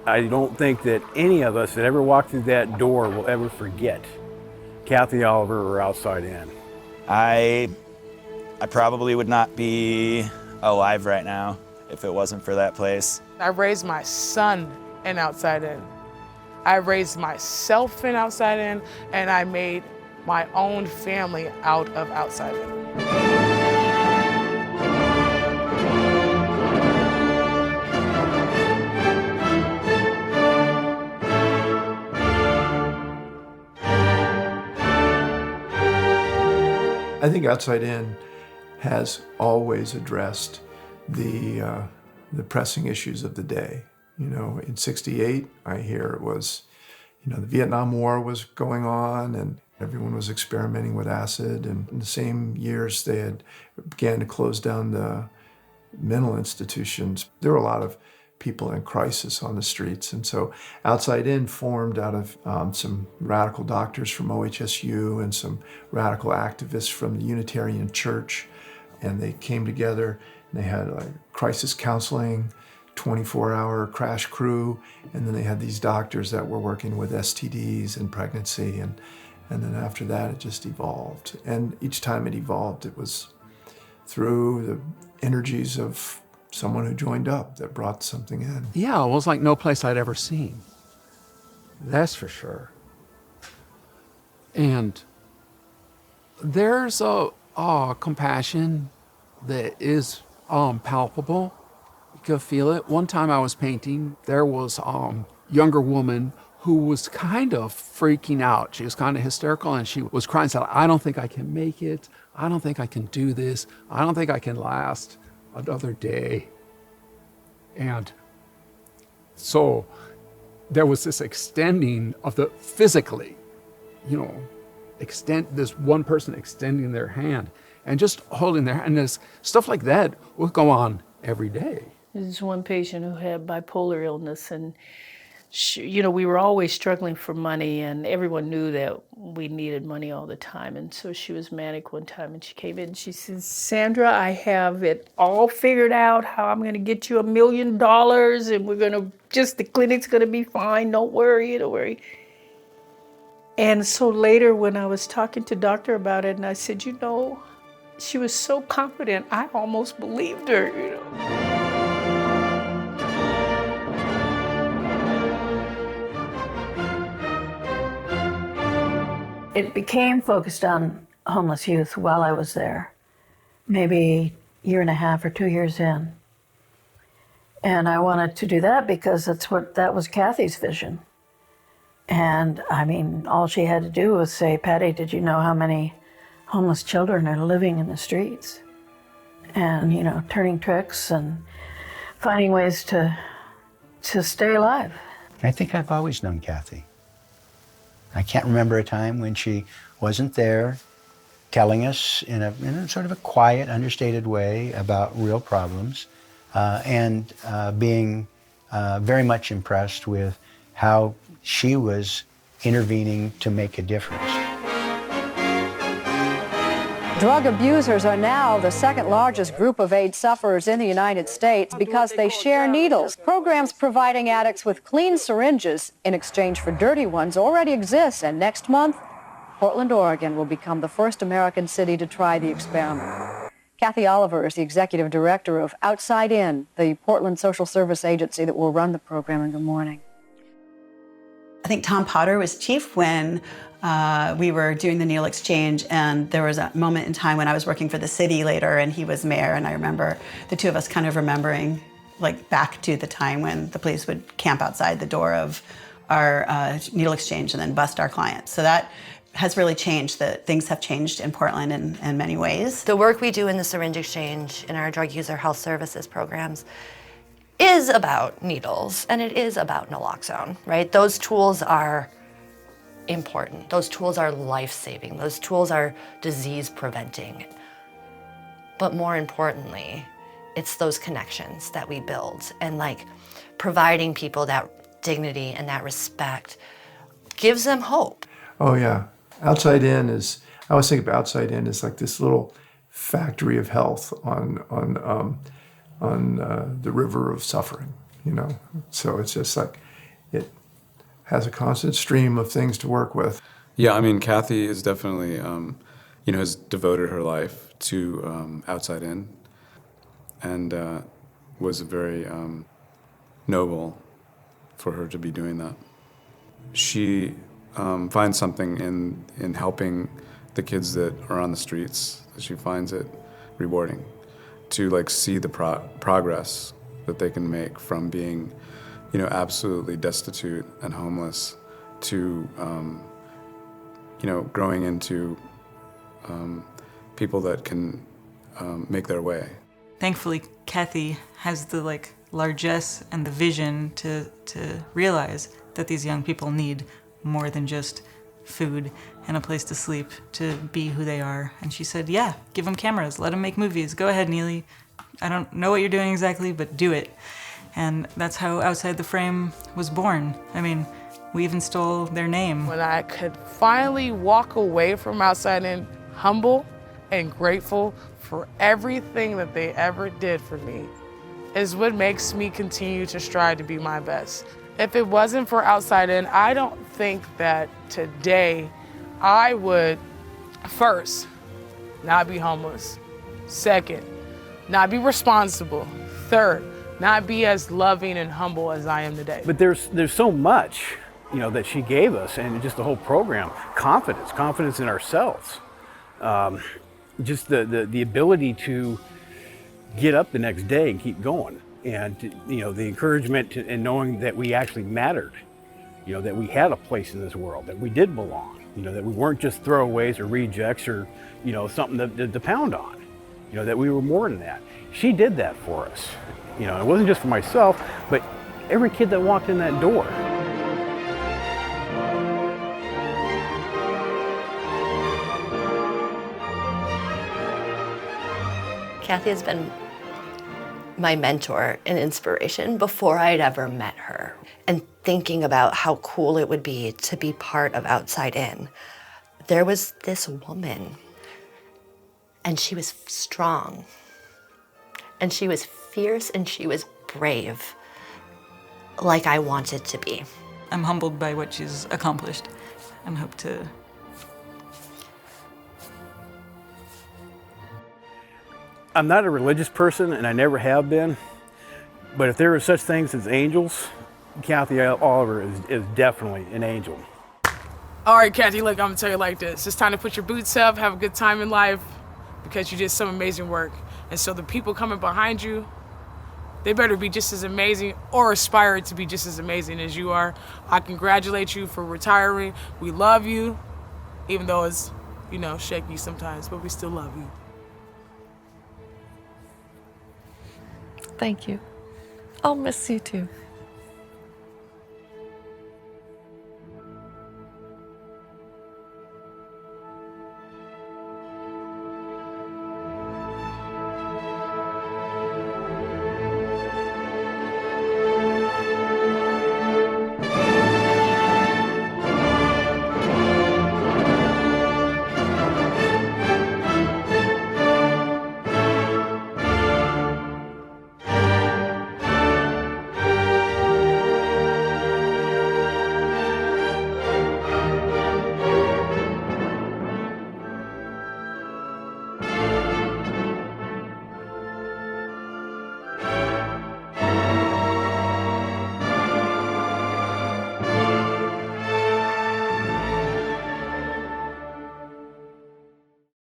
I don't think that any of us that ever walked through that door will ever forget Kathy Oliver or Outside In. I probably would not be alive right now if it wasn't for that place. I raised my son in Outside In. I raised myself in Outside In, and I made my own family out of Outside In. I think Outside In has always addressed the pressing issues of the day. You know, in '68, I hear it was, the Vietnam War was going on and everyone was experimenting with acid. And in the same years, they had began to close down the mental institutions. There were a lot of people in crisis on the streets. And so Outside In formed out of some radical doctors from OHSU and some radical activists from the Unitarian Church. And they came together and they had crisis counseling, 24-hour crash crew, and then they had these doctors that were working with STDs and pregnancy. And then after that, it just evolved. And each time it evolved, it was through the energies of someone who joined up that brought something in. Yeah, it was like no place I'd ever seen. That's for sure. And there's a compassion that is palpable. You could feel it. One time I was painting, there was a younger woman who was kind of freaking out. She was kind of hysterical and she was crying, saying, I don't think I can make it. I don't think I can do this. I don't think I can last another day. And so there was this extending of the physically, this one person extending their hand and just holding their hand. And this stuff like that would go on every day. There's one patient who had bipolar illness, and we were always struggling for money, and everyone knew that we needed money all the time. And so she was manic one time, and she came in and she says, Sandra, I have it all figured out how I'm going to get you $1 million, and the clinic's going to be fine. Don't worry. And so later when I was talking to doctor about it, and I said, she was so confident, I almost believed her, It became focused on homeless youth while I was there, maybe a year and a half or 2 years in. And I wanted to do that because that was Kathy's vision. And all she had to do was say, Patty, did you know how many homeless children are living in the streets? And, turning tricks and finding ways to stay alive. I think I've always known Kathy. I can't remember a time when she wasn't there telling us in a sort of a quiet, understated way about real problems and being very much impressed with how she was intervening to make a difference. Drug abusers are now the second largest group of AIDS sufferers in the United States because they share needles. Programs providing addicts with clean syringes in exchange for dirty ones already exist, and next month, Portland, Oregon will become the first American city to try the experiment. Kathy Oliver is the executive director of Outside In, the Portland social service agency that will run the program. And good morning. I think Tom Potter was chief when we were doing the needle exchange, and there was a moment in time when I was working for the city later and he was mayor, and I remember the two of us kind of remembering back to the time when the police would camp outside the door of our needle exchange and then bust our clients. So that has really changed, that things have changed in Portland in many ways. The work we do in the syringe exchange in our drug user health services programs is about needles, and it is about naloxone, right? Those tools are important. Those tools are life-saving. Those tools are disease-preventing. But more importantly, it's those connections that we build, and providing people that dignity and that respect gives them hope. Oh yeah, Outside In I always think of Outside In as like this little factory of health on the river of suffering, So it's just like, it has a constant stream of things to work with. Yeah, I mean, Kathy is definitely, has devoted her life to Outside In, and was very noble for her to be doing that. She finds something in helping the kids that are on the streets. She finds it rewarding to like see the progress that they can make from being, absolutely destitute and homeless to, growing into people that can make their way. Thankfully, Kathy has the largesse and the vision to realize that these young people need more than just food and a place to sleep to be who they are. And she said, yeah, give them cameras, let them make movies. Go ahead, Neely. I don't know what you're doing exactly, but do it. And that's how Outside the Frame was born. I mean, we even stole their name. When I could finally walk away from Outside In humble and grateful for everything that they ever did for me is what makes me continue to strive to be my best. If it wasn't for Outside In, I don't think that today I would, first, not be homeless. Second, not be responsible. Third, not be as loving and humble as I am today. But there's so much, that she gave us, and just the whole program. Confidence in ourselves. Just the ability to get up the next day and keep going. And, the encouragement and knowing that we actually mattered, that we had a place in this world, that we did belong, that we weren't just throwaways or rejects or, something to pound on, that we were more than that. She did that for us. It wasn't just for myself, but every kid that walked in that door. Kathy has been my mentor and inspiration before I'd ever met her. And thinking about how cool it would be to be part of Outside In, there was this woman, and she was strong, and she was fierce, and she was brave, like I wanted to be. I'm humbled by what she's accomplished and hope to I'm not a religious person, and I never have been, but if there are such things as angels, Kathy Oliver is definitely an angel. All right, Kathy, look, I'm gonna tell you like this. It's time to put your boots up, have a good time in life, because you did some amazing work. And so the people coming behind you, they better be just as amazing or aspire to be just as amazing as you are. I congratulate you for retiring. We love you, even though it's, shaky sometimes, but we still love you. Thank you. I'll miss you too.